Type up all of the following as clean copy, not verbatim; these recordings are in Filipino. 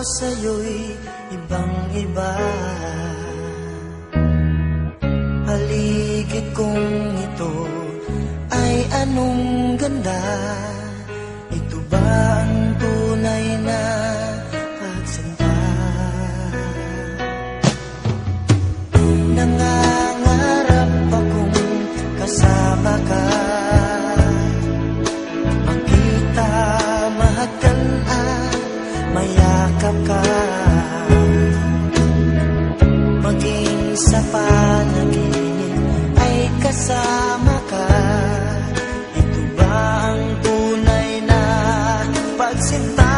sa'yo'y ibang-iba. Paligid kong ito ay anong ganda. Ito ba ang tunay na pagsinta? Nangangarap akong kasama ka, makita, mahagkan at mayakap ka, maging sa panaginip ay kasama ka. Ito ba ang tunay na pagsinta?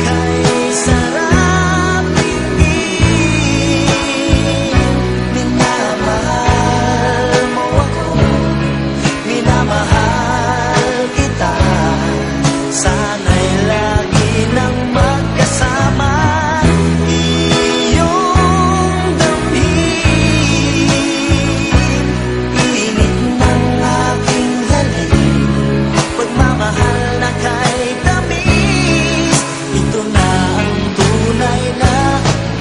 Kay sarap tingin, minamahal mo ako, minamahal kita. Sana'y lagi nang magkasama, iyong damhin, init ng aking halik, pagmamahal na kay tamis. Ito na ang tunay na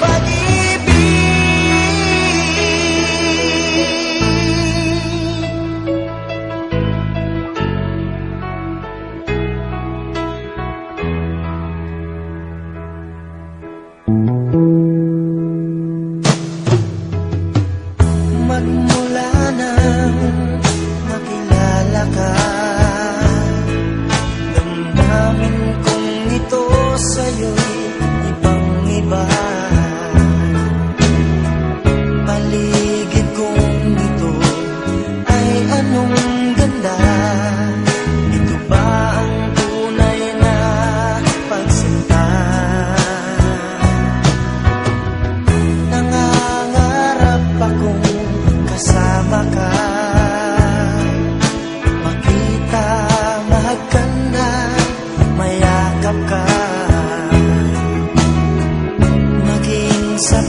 pag-ibig. Magmula nang makilala ka, damdamin kong ito sa'yo'y ibang-iba. Paligid kong ito ay anong ganda. Ito ba ang tunay na pagsinta? Nangangarap akong kasama ka, makita, mahagkan na mayakap ka, maging sa